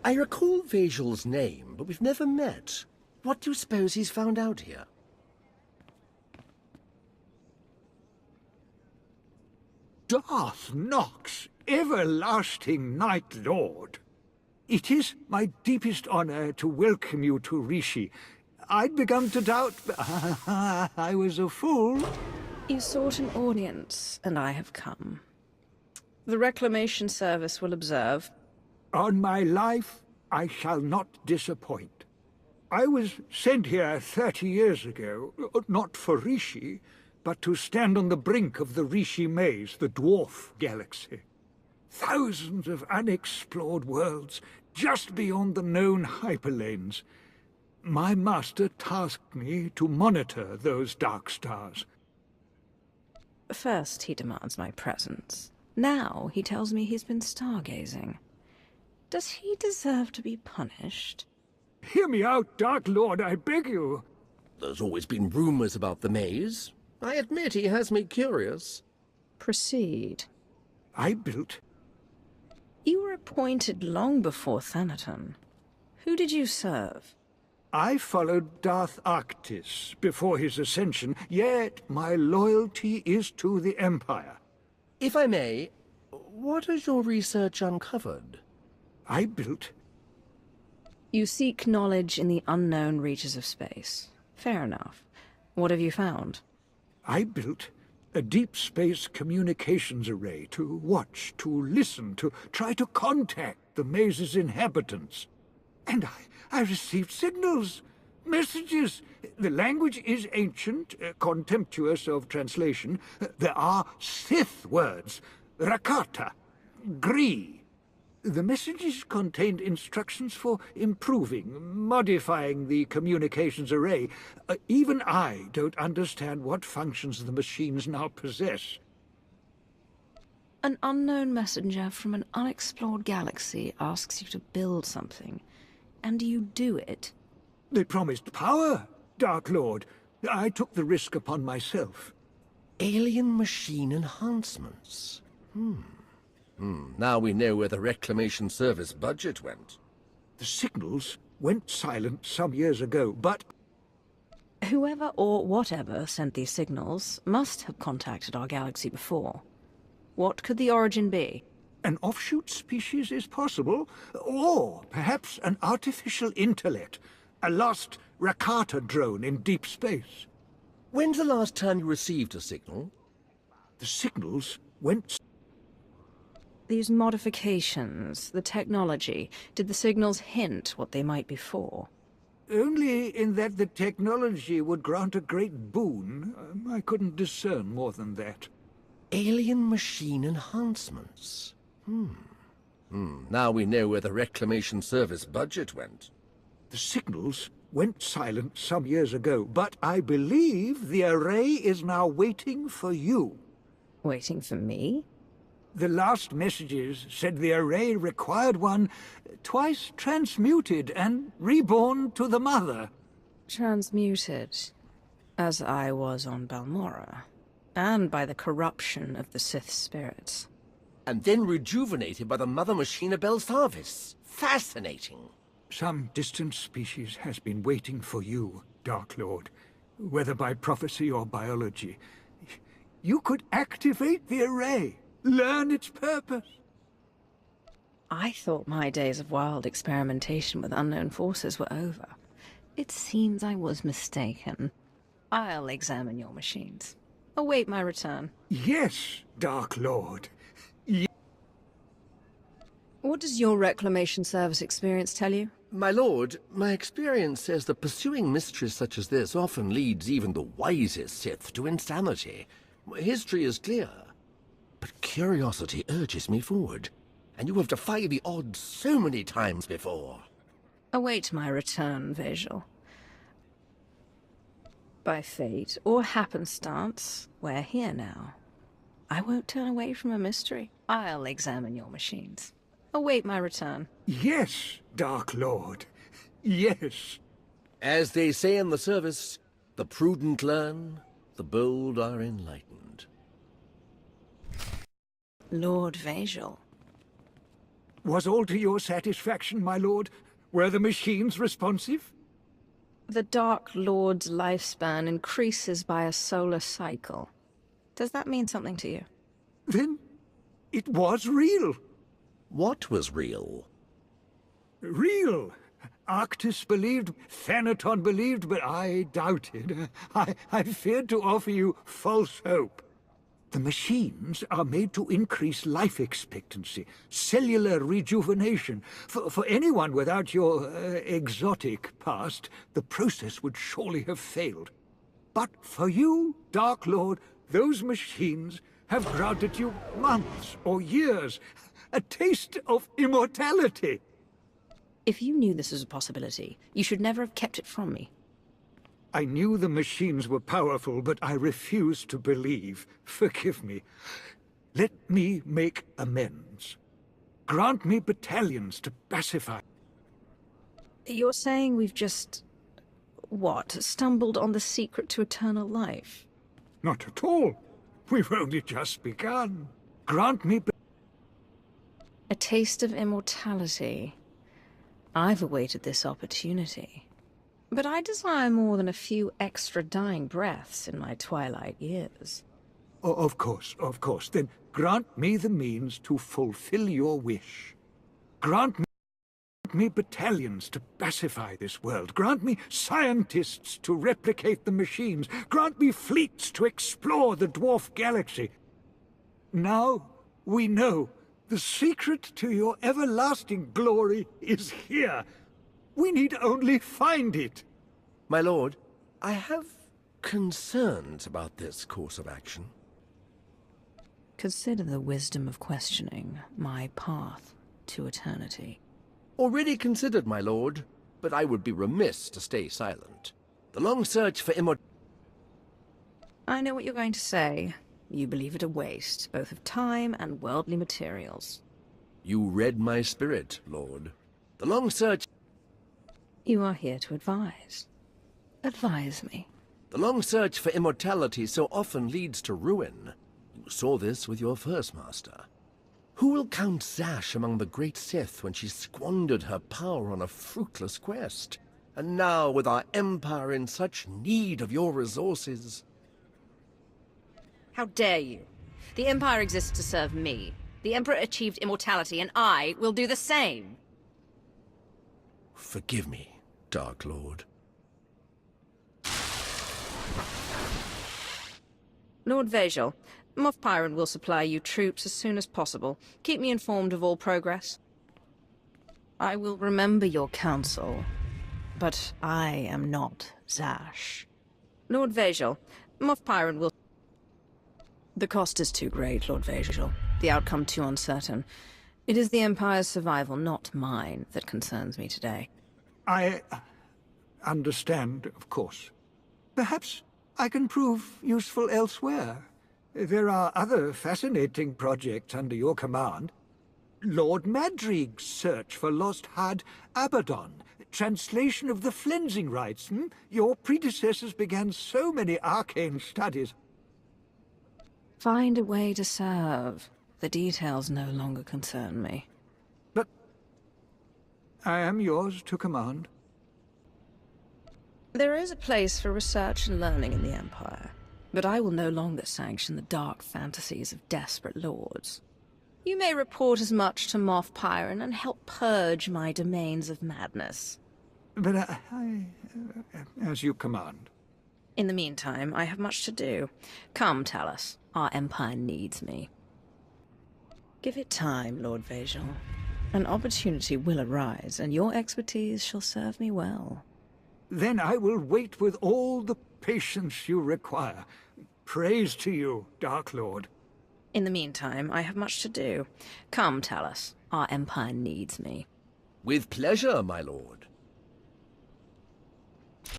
I recall Vagel's name, but we've never met. What do you suppose he's found out here? Darth Nox, everlasting Night Lord. It is my deepest honor to welcome you to Rishi. I'd begun to doubt, but I was a fool. You sought an audience, and I have come. The Reclamation Service will observe. On my life, I shall not disappoint. I was sent here 30 years ago, not for Rishi, but to stand on the brink of the Rishi Maze, the dwarf galaxy. Thousands of unexplored worlds just beyond the known hyperlanes. My master tasked me to monitor those dark stars. First, he demands my presence. Now, he tells me he's been stargazing. Does he deserve to be punished? Hear me out, Dark Lord, I beg you. There's always been rumors about the maze. I admit he has me curious. Proceed. I built... You were appointed long before Thanaton. Who did you serve? I followed Darth Arctis before his ascension, yet my loyalty is to the Empire. If I may, what has your research uncovered? I built... You seek knowledge in the unknown reaches of space. Fair enough. What have you found? I built a deep space communications array to watch, to listen, to try to contact the maze's inhabitants. And I received signals, messages. The language is ancient, contemptuous of translation. There are Sith words, Rakata, Gree. The messages contained instructions for improving, modifying the communications array. Even I don't understand what functions the machines now possess. An unknown messenger from an unexplored galaxy asks you to build something, and you do it. They promised power, Dark Lord. I took the risk upon myself. Alien machine enhancements. Now we know where the Reclamation Service budget went. The signals went silent some years ago, but... Whoever or whatever sent these signals must have contacted our galaxy before. What could the origin be? An offshoot species is possible, or perhaps an artificial intellect, a lost Rakata drone in deep space. When's the last time you received a signal? The signals went... These modifications, the technology, did the signals hint what they might be for? Only in that the technology would grant a great boon. I couldn't discern more than that. Alien machine enhancements. Now we know where the Reclamation Service budget went. The signals went silent some years ago, but I believe the array is now waiting for you. Waiting for me? The last messages said the array required one twice transmuted and reborn to the Mother. Transmuted, as I was on Balmora, and by the corruption of the Sith spirits. And then rejuvenated by the Mother Machina Belsavis. Fascinating. Some distant species has been waiting for you, Dark Lord, whether by prophecy or biology. You could activate the array. Learn its purpose. I thought my days of wild experimentation with unknown forces were over. It seems I was mistaken. I'll examine your machines. Await my return. Yes, Dark Lord. What does your Reclamation Service experience tell you? My lord, my experience says that pursuing mysteries such as this often leads even the wisest Sith to insanity. History is clear. But curiosity urges me forward, and you have defied the odds so many times before. Await my return, Vagel. By fate or happenstance, we're here now. I won't turn away from a mystery. I'll examine your machines. Await my return. Yes, Dark Lord. Yes. As they say in the service, the prudent learn, the bold are enlightened. Lord Vagel. was all to your satisfaction, my lord? Were the machines responsive? The Dark Lord's lifespan increases by a solar cycle. Does that mean something to you? Then it was real. What was real? Real. Arctis believed, Thanaton believed, but I doubted. I feared to offer you false hope. The machines are made to increase life expectancy, cellular rejuvenation. For anyone without your exotic past, the process would surely have failed. But for you, Dark Lord, those machines have granted you months or years, a taste of immortality. If you knew this was a possibility, you should never have kept it from me. I knew the machines were powerful, but I refused to believe. Forgive me. Let me make amends. Grant me battalions to pacify. You're saying we've just... what? Stumbled on the secret to eternal life? Not at all. We've only just begun. Grant me... A taste of immortality. I've awaited this opportunity. But I desire more than a few extra dying breaths in my twilight years. Of course, of course. Then grant me the means to fulfill your wish. Grant me battalions to pacify this world. Grant me scientists to replicate the machines. Grant me fleets to explore the dwarf galaxy. Now we know the secret to your everlasting glory is here. We need only find it. My lord, I have concerns about this course of action. Consider the wisdom of questioning my path to eternity. Already considered, my lord, but I would be remiss to stay silent. The long search for I know what you're going to say. You believe it a waste, both of time and worldly materials. You read my spirit, lord. The long search... You are here to advise. Advise me. The long search for immortality so often leads to ruin. You saw this with your first master. Who will count Zash among the great Sith when she squandered her power on a fruitless quest? And now, with our empire in such need of your resources... How dare you? The Empire exists to serve me. The Emperor achieved immortality, and I will do the same. Forgive me, Dark Lord. Lord Vajal, Moff Pyron will supply you troops as soon as possible. Keep me informed of all progress. I will remember your counsel, but I am not Zash. Lord Vajal, Moff Pyron will... The cost is too great, Lord Vajal. The outcome too uncertain. It is the Empire's survival, not mine, that concerns me today. I understand, of course. Perhaps I can prove useful elsewhere. There are other fascinating projects under your command. Lord Madrig's search for lost Had Abaddon, translation of the Flensing Rites. Your predecessors began so many arcane studies. Find a way to serve. The details no longer concern me. But I am yours to command. There is a place for research and learning in the Empire, but I will no longer sanction the dark fantasies of desperate lords. You may report as much to Moff Pyron and help purge my domains of madness. But as you command. In the meantime, I have much to do. Come, Talos. Our Empire needs me. Give it time, Lord Vajal. An opportunity will arise, and your expertise shall serve me well. Then I will wait with all the patience you require. Praise to you, Dark Lord. In the meantime, I have much to do. Come, Talos. Our Empire needs me. With pleasure, my lord.